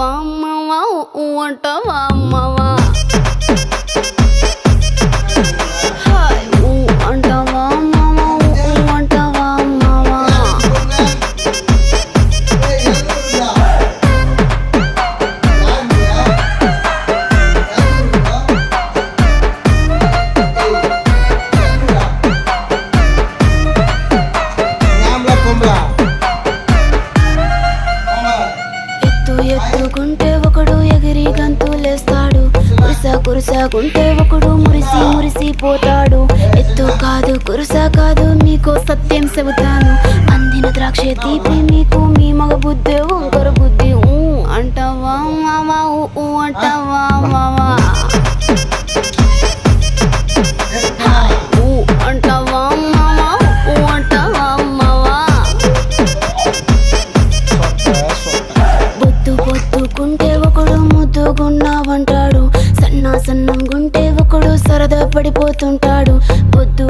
అంటావా అమ్మవా ఊ అంటావా అమ్మవా హాయ్ ఊ అంటావా అమ్మవా ఊ అంటావా అమ్మవా ఎత్తుకుంటే ఒకడు ఎగిరి గంతులేస్తాడు కురుసాకుంటే ఒకడు మురిసిపోతాడు ఎత్తు కాదు కురుసా కాదు మీకో సత్యం చెబుతాను అందిన ద్రాక్ష తీపి మీకు మీ మగ బుద్ధి వంకర బుద్ధి ఊ అంటావా మావా ఊ అంటావా మావా ఊ అంటావా మావా ఊ అంటావా మావా బొద్దుకుంటే ఒకడు ముద్దుగున్నావంటాడు సన్నం గుంటే ఒకడు సరదా పడిపోతుంటాడు పొద్దు